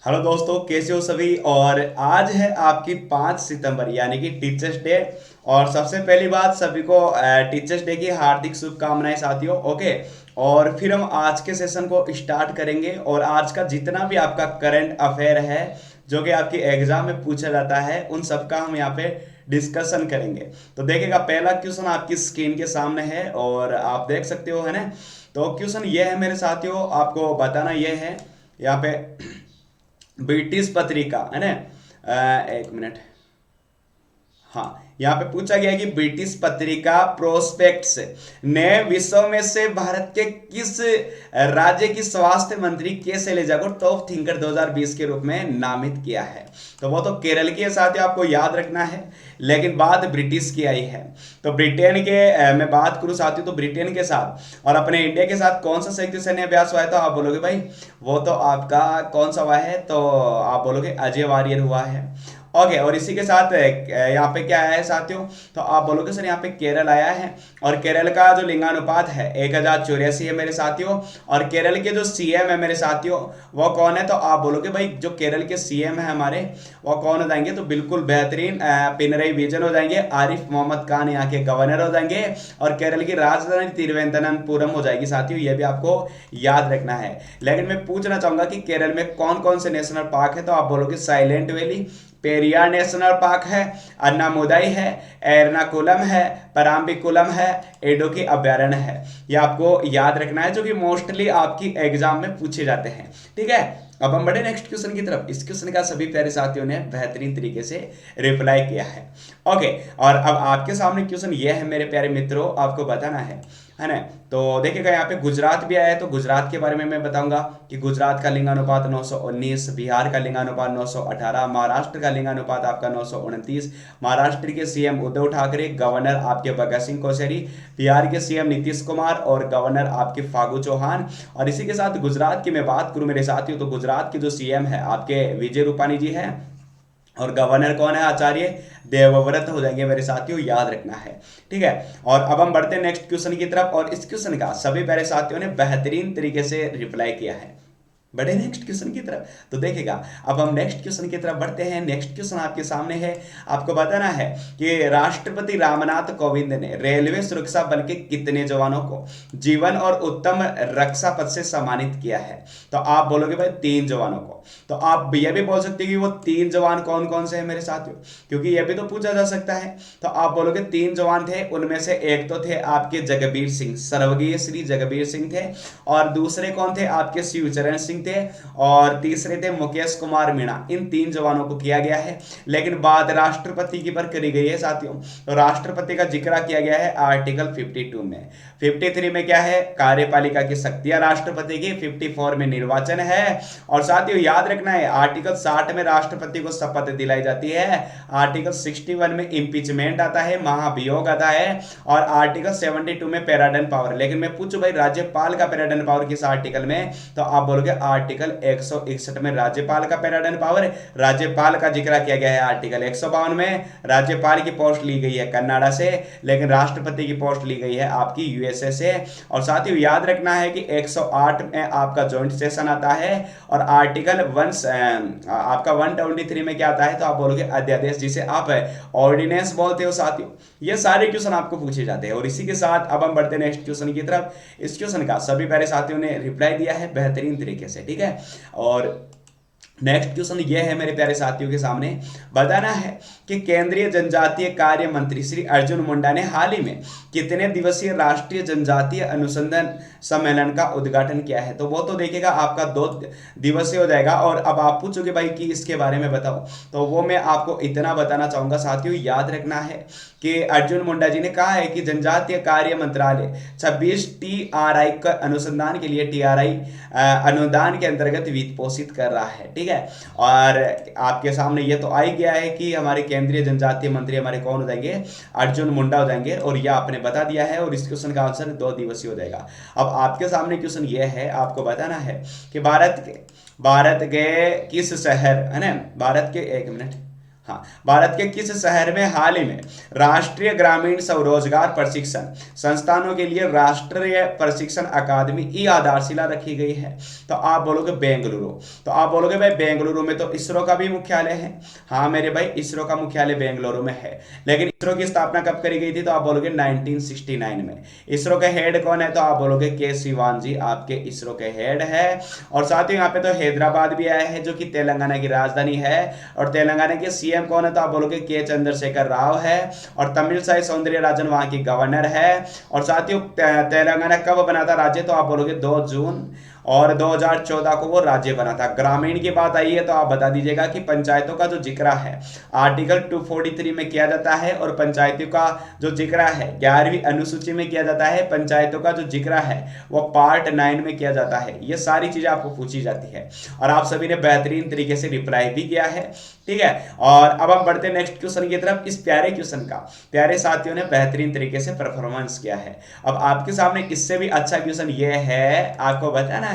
Hello दोस्तों, कैसे हो सभी। और आज है आपकी 5 सितंबर यानी कि टीचर्स डे। और सबसे पहली बात, सभी को टीचर्स डे की हार्दिक शुभकामनाएं साथियों। ओके। और फिर हम आज के सेशन को स्टार्ट करेंगे और आज का जितना भी आपका करंट अफेयर है जो कि आपकी एग्जाम में पूछा जाता है उन सब का हम यहाँ पे डिस्कशन करेंगे। तो देखिएगा, पहला क्वेश्चन आपकी स्क्रीन के सामने है और आप देख सकते हो, है ना। तो क्वेश्चन ये है मेरे साथियों, आपको बताना ये है यहाँ पे। ब्रिटिश पत्रिका है ना। एक मिनट। हाँ, यहाँ पे पूछा गया है कि ब्रिटिश पत्रिका प्रोस्पेक्ट्स ने विश्व में से भारत के किस राज्य की स्वास्थ्य मंत्री के शैलजा को टॉप थिंकर 2020 के रूप में नामित किया है। तो वो तो केरल की है साथियों, आपको याद रखना है। लेकिन बात ब्रिटिश की आई है। तो ब्रिटेन के मैं बात करूं साथियों, तो ब्रिटेन के साथ और अपने इंडिया के साथ कौन सा संयुक्त सैन्य अभ्यास हुआ है, तो आप बोलोगे भाई वो तो आपका कौन सा हुआ है, तो आप बोलोगे अजय वारियर हुआ है। ओके। और इसी के साथ यहाँ पे क्या आया है साथियों, तो आप बोलोगे सर यहाँ पे केरल आया है। और केरल का जो लिंगानुपात है 1084 है मेरे साथियों। और केरल के जो सीएम है मेरे साथियों वो कौन है, तो आप बोलोगे भाई जो केरल के सीएम है हमारे वो कौन हो जाएंगे, तो बिल्कुल बेहतरीन पिनरई विजयन हो जाएंगे। आरिफ मोहम्मद खान यहाँ के गवर्नर हो जाएंगे। और केरल की राजधानी तिरुवनंतपुरम हो जाएगी साथियों, ये भी आपको याद रखना है। लेकिन मैं पूछना चाहूंगा कि केरल में कौन कौन से नेशनल पार्क है, तो आप बोलोगे silent valley, Periyar national park है, अन्नामुदाई है, एर्नाकुलम है, पराम्बिकुलम है, एडोकी अभ्यारण्य है। ये आपको याद रखना है जो कि मोस्टली आपकी एग्जाम में पूछे जाते हैं। ठीक है। अब हम बढ़े नेक्स्ट क्वेश्चन की तरफ। इस क्वेश्चन का सभी प्यारे साथियों ने बेहतरीन तरीके से रिप्लाई किया है। ओके। और अब आपके सामने क्वेश्चन ये है मेरे प्यारे मित्रों, आपको बताना है ना। तो देखिएगा यहाँ पे गुजरात भी आया है, तो गुजरात के बारे में मैं बताऊंगा कि गुजरात का लिंगानुपात 919, बिहार का लिंगानुपात 918, महाराष्ट्र का लिंगानुपात आपका 929। महाराष्ट्र के सीएम उद्धव ठाकरे, गवर्नर आपके भगत सिंह कोश्यारी, बिहार के सीएम नीतीश कुमार और गवर्नर आपके फागू चौहान। और इसी के साथ गुजरात की मैं बात करूं मेरे साथियों, तो गुजरात के जो सीएम है आपके विजय रूपानी जी है। और गवर्नर कौन है, आचार्य देवव्रत हो जाएंगे मेरे साथियों, याद रखना है। ठीक है। और अब हम बढ़ते हैं नेक्स्ट क्वेश्चन की तरफ। और इस क्वेश्चन का सभी प्यारे साथियों ने बेहतरीन तरीके से रिप्लाई किया है। बढ़े नेक्स्ट क्वेश्चन की तरफ। तो देखिएगा, अब हम नेक्स्ट क्वेश्चन की तरफ बढ़ते हैं। नेक्स्ट क्वेश्चन आपके सामने है, आपको बताना है कि राष्ट्रपति रामनाथ कोविंद ने रेलवे सुरक्षा बल के कितने जवानों को जीवन और उत्तम रक्षा पद से सम्मानित किया है, तो आप बोलोगे भाई 3 जवानों को। तो आप ये भी बोल सकते हो कि वो 3 जवान कौन कौन से हैं मेरे साथियों, क्योंकि ये भी तो पूछा जा सकता है। तो आप बोलोगे 3 जवान थे, उनमें से एक तो थे आपके जगबीर सिंह, स्वर्गीय श्री जगबीर सिंह थे। और दूसरे कौन थे, आपके शिवचरण सिंह थे। और तीसरे थे मुकेश कुमार मीणा। इन 3 जवानों को किया गया है। लेकिन बात राष्ट्रपति की पर करी गई है साथियों, तो राष्ट्रपति का जिक्र किया गया है आर्टिकल 52 में। 53 में क्या है, कार्यपालिका की शक्तियां राष्ट्रपति की, 54 में निर्वाचन है। और साथियों याद रखना है, आर्टिकल 60 में राष्ट्रपति को शपथ दिलाई जाती है। आर्टिकल 61 में इंपीचमेंट आता है, महाभियोग आता है। और आर्टिकल 72 में पैराडन पावर। लेकिन मैं पूछूं भाई राज्यपाल का पैराडन पावर किस आर्टिकल में, तो आप बोलोगे आर्टिकल 161 में राज्यपाल का पैराडन पावर। राज्यपाल का जिक्र किया गया है आर्टिकल 152 में। राज्यपाल की पोस्ट ली गई है कनाडा से, लेकिन राष्ट्रपति की पोस्ट ली गई है आपकी यूएसए से। और साथियों याद रखना है कि 108 में आपका जॉइंट सेशन आता है। और आर्टिकल आपका 123 में क्या आता है, तो आप बोलोगे अध्यादेश, जिसे आप ऑर्डिनेंस बोलते हो साथियों। ये सारे क्वेश्चन आपको पूछे जाते हैं। और इसी के साथ अब हम बढ़ते हैं नेक्स्ट क्वेश्चन की तरफ। इस क्वेश्चन का सभी प्यारे साथियों ने रिप्लाई दिया है बेहतरीन तरीके से। ठीक है। और नेक्स्ट क्वेश्चन ये है मेरे प्यारे साथियों के सामने, बताना है कि केंद्रीय जनजातीय कार्य मंत्री श्री अर्जुन मुंडा ने हाल ही में कितने दिवसीय राष्ट्रीय जनजातीय अनुसंधान सम्मेलन का उद्घाटन किया है, तो वो तो देखिएगा आपका 2 दिवसीय हो जाएगा। और अब आप पूछोगे भाई कि इसके बारे में बताओ, तो वो मैं आपको इतना बताना चाहूंगा साथियों, याद रखना है कि अर्जुन मुंडा जी ने कहा है कि जनजातीय कार्य मंत्रालय 26 टीआरआई का अनुसंधान के लिए टीआरआई अनुदान के अंतर्गत वित्त पोषित कर रहा है। ठीक है। और आपके सामने ये तो आ ही गया है कि हमारे केंद्रीय जनजातीय मंत्री हमारे कौन हो जाएंगे, अर्जुन मुंडा हो जाएंगे। और यह आपने बता दिया है। और इस क्वेश्चन का आंसर 2 दिवसीय हो जाएगा। अब आपके सामने क्वेश्चन ये है, आपको बताना है कि भारत के किस शहर, है ना, भारत के, एक मिनट, हाँ, भारत के किस शहर में हाल ही में राष्ट्रीय ग्रामीण स्वरोजगार प्रशिक्षण संस्थानों के लिए राष्ट्रीय प्रशिक्षण अकादमी की आधारशिला रखी गई है? तो आप बोलोगे बेंगलुरु। तो आप बोलोगे भाई बेंगलुरु में तो इसरो का भी मुख्यालय है। हाँ मेरे भाई, इसरो का मुख्यालय बेंगलुरु में है। लेकिन इसरो की स्थापना कब करी गई थी? तो आप बोलोगे 1969 में। इसरो के हेड कौन है? तो आप बोलोगे के सिवान जी आपके इसरो के हेड है। और साथ ही यहाँ पे तो हैदराबाद भी आया है जो कि तेलंगाना की राजधानी है। और तेलंगाना के सीएम कौन है? तो आप बोलोगे के चंद्रशेखर राव है। और तमिलसाई सौंदरराजन वहां की गवर्नर है। और साथ ही तेलंगाना कब बना था राज्य? तो आप बोलोगे 2 जून और 2014 को वो राज्य बना था। ग्रामीण की बात आई है तो आप बता दीजिएगा कि पंचायतों का जो जिक्र है आर्टिकल 243 में किया जाता है, और पंचायतों का जो जिक्र है 11वीं अनुसूची में किया जाता है। पंचायतों का जो जिक्र है वो पार्ट 9 में किया जाता है। ये सारी चीजें आपको पूछी जाती है और आप सभी ने बेहतरीन तरीके से रिप्लाई भी किया है। ठीक है, और अब हम बढ़ते हैं नेक्स्ट क्वेश्चन की तरफ। इस प्यारे क्वेश्चन का प्यारे साथियों ने बेहतरीन तरीके से परफॉर्मेंस किया है। अब आपके सामने इससे भी अच्छा क्वेश्चन ये है, आपको बताना है।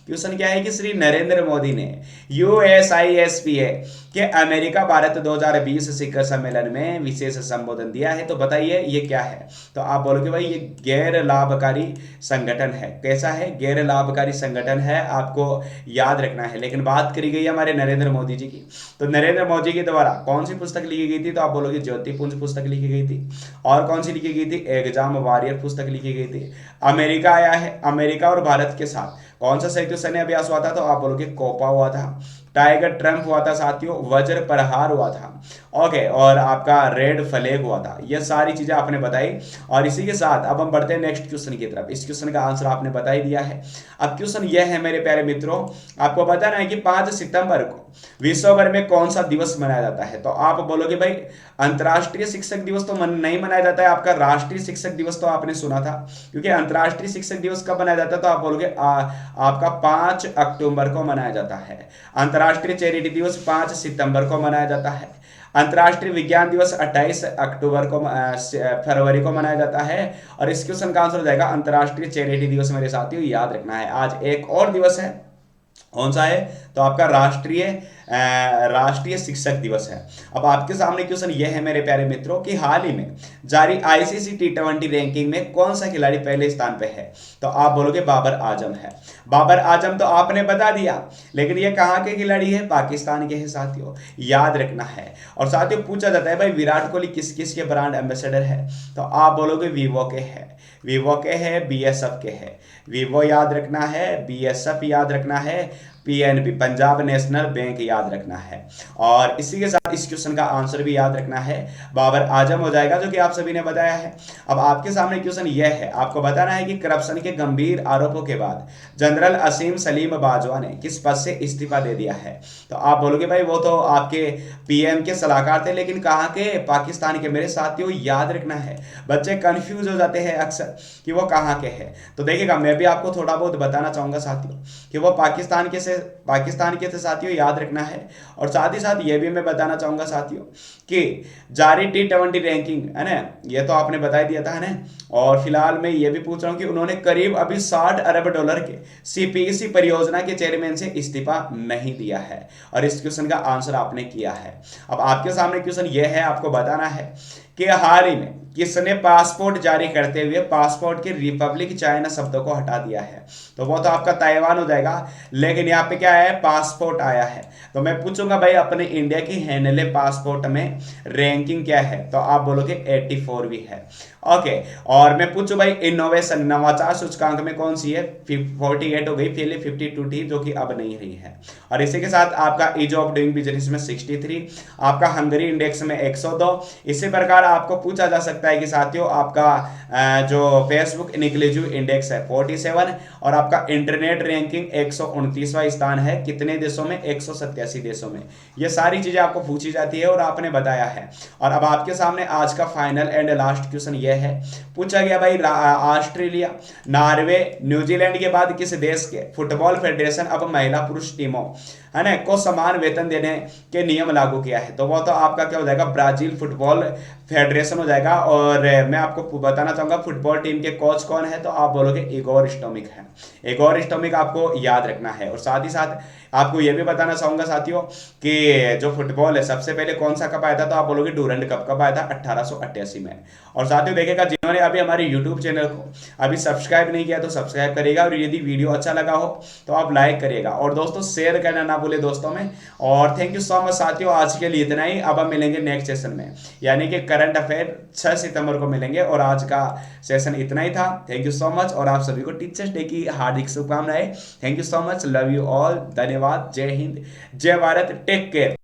क्वेश्चन क्या है कि श्री नरेंद्र मोदी ने USISPA के अमेरिका भारत 2020 शिखर सम्मेलन में विशेष संबोधन दिया है। तो बताइए ये क्या है? तो आप बोलोगे भाई ये गैर लाभकारी संगठन है। कैसा है? गैर लाभकारी संगठन है, आपको याद रखना है। लेकिन बात करी गई है हमारे नरेंद्र मोदी जी की, तो नरेंद्र मोदी के द्वारा कौन सी पुस्तक लिखी गई थी? तो आप बोलोगे ज्योतिपुंज पुस्तक लिखी गई थी। और कौन सी लिखी गई थी? एग्जाम वॉरियर पुस्तक लिखी गई थी। अमेरिका आया है, अमेरिका और भारत के साथ कौन सा संयुक्त सैन्य अभ्यास हुआ था? तो आप बोलोगे कोपा हुआ था। टाइगर ट्रम्प हुआ था साथियों, वज्र प्रहार हुआ था, ओके, और आपका रेड फ्लैग हुआ था। ये सारी चीजें आपने बताई। और इसी के साथ अब हम बढ़ते हैं नेक्स्ट क्वेश्चन की तरफ। इस क्वेश्चन का आंसर आपने बता ही दिया है। अब क्वेश्चन यह है मेरे प्यारे मित्रों, आपको बताना है कि 5 सितंबर को विश्व भर में कौन सा दिवस मनाया जाता है? तो आप बोलोगे भाई अंतर्राष्ट्रीय शिक्षक दिवस तो नहीं मनाया जाता है, आपका राष्ट्रीय शिक्षक दिवस तो आपने सुना था। क्योंकि अंतर्राष्ट्रीय शिक्षक दिवस कब मनाया जाता है? तो आप बोलोगे आपका 5 अक्टूबर को मनाया जाता है। अंतर्राष्ट्रीय चैरिटी दिवस 5 सितंबर को मनाया जाता है। अंतर्राष्ट्रीय विज्ञान दिवस 28 अक्टूबर को फरवरी को मनाया जाता है। और इस क्वेश्चन का आंसर हो जाएगा अंतर्राष्ट्रीय चैरिटी दिवस। मेरे साथियों याद रखना है, आज एक और दिवस है। कौन सा है? तो आपका राष्ट्रीय शिक्षक दिवस है। अब आपके सामने क्वेश्चन यह है मेरे प्यारे मित्रों कि हाल ही में जारी ICC T20 रैंकिंग में कौन सा खिलाड़ी पहले स्थान पे है? तो आप बोलोगे बाबर आजम है। बाबर आजम तो आपने बता दिया, लेकिन ये कहाँ के खिलाड़ी है? पाकिस्तान के हैं साथियों, याद रखना है। और साथियों पूछा जाता है भाई विराट कोहली किस किस के ब्रांड एम्बेसडर है? तो आप बोलोगे वीवो के है, वीवो के है, BSF के है। वीवो याद रखना है, BSF याद रखना है, PNB पंजाब नेशनल बैंक याद रखना है। और इसी के साथ इस क्वेश्चन का आंसर भी याद रखना है, बाबर आजम हो जाएगा, जो कि आप सभी ने बताया है। अब आपके सामने क्वेश्चन यह है, आपको बताना है कि करप्शन के गंभीर आरोपों के बाद जनरल असीम सलीम बाजवा ने किस पद से इस्तीफा दे दिया है? तो आप बोलोगे भाई वो तो आपके PM के सलाहकार थे, लेकिन कहाँ के? पाकिस्तान के। मेरे साथियों याद रखना है, बच्चे कंफ्यूज हो जाते हैं अक्सर कि वो कहाँ के हैं। तो देखिएगा मैं भी आपको थोड़ा बहुत बताना चाहूंगा साथियों कि वो पाकिस्तान के थे साथियों, याद रखना है। और साथ ही साथ ये भी मैं बताना चाहूंगा साथियों कि जारी T20 रैंकिंग है ना, ये तो आपने बता दिया था है ना। और फिलहाल मैं ये भी पूछ रहा हूं कि उन्होंने करीब अभी $60 अरब के CPEC परियोजना के चेयरमैन से इस्तीफा नहीं दिया है। और इस क्वेश्चन का आंसर आपने किया है। अब आपके सामने क्वेश्चन ये है, आपको बताना है कि हाल ही में किसने पासपोर्ट जारी करते हुए पासपोर्ट के रिपब्लिक चाइना शब्दों को हटा दिया है? तो वो तो आपका ताइवान हो जाएगा, लेकिन यहाँ पे क्या है? पासपोर्ट आया है। तो मैं पूछूंगा भाई अपने इंडिया की हैंडले पासपोर्ट में रैंकिंग क्या है? तो आप बोलोगे 84वीं है, ओके। और मैं पूछूं भाई इनोवेशन नवाचार सूचकांक में कौन सी है? 48 हो गई, पहले 52 थी जो कि अब नहीं रही है। और इसी के साथ आपका ईज ऑफ डूइंग बिजनेस में 63, आपका हंगरी इंडेक्स में 102। इसी प्रकार आपको पूछा जा सकता है कि साथियों आपका जो फेसबुक इंक्लूसिव इंडेक्स है 47, और आपका इंटरनेट रैंकिंग 129वां स्थान है। कितने देशों में? 187 देशों में। ये सारी चीजें आपको पूछी जाती है और आपने बताया है। और अब आपके सामने आज का फाइनल एंड लास्ट क्वेश्चन ये है। पूछा गया भाई ऑस्ट्रेलिया, नॉर्वे, न्यूजीलैंड के बाद किस देश के फुटबॉल फेडरेशन अब महिला पुरुष टीमों है ना को समान वेतन देने के नियम लागू किया है? तो वो तो आपका क्या हो जाएगा, ब्राजील फुटबॉल फेडरेशन हो जाएगा। और मैं आपको बताना चाहूंगा फुटबॉल टीम के कोच कौन है, तो आप बोलोगे इगोर स्टोमिक है। इगोर स्टोमिक आपको याद रखना है। और साथ ही साथ आपको यह भी बताना चाहूंगा साथियों कि जो फुटबॉल है सबसे पहले कौन सा कप आया था, तो आप बोलोगे डूरंड कप कब आया था, 1888 में। और साथियों देखिएगा, जिन्होंने अभी हमारे यूट्यूब चैनल को अभी सब्सक्राइब नहीं किया तो सब्सक्राइब करिएगा, और यदि वीडियो अच्छा लगा हो तो आप लाइक करिएगा, और दोस्तों शेयर करना ना भूले दोस्तों में। और थैंक यू सो मच साथियों, आज के लिए इतना ही। अब हम मिलेंगे नेक्स्ट सेशन में, यानी कि करंट अफेयर 6 सितंबर को मिलेंगे। और आज का सेशन इतना ही था। थैंक यू सो मच, और आप सभी को टीचर्स डे की हार्दिक शुभकामनाएं। Thank you so much, love you all, धन्यवाद, जय हिंद, जय भारत, टेक केयर।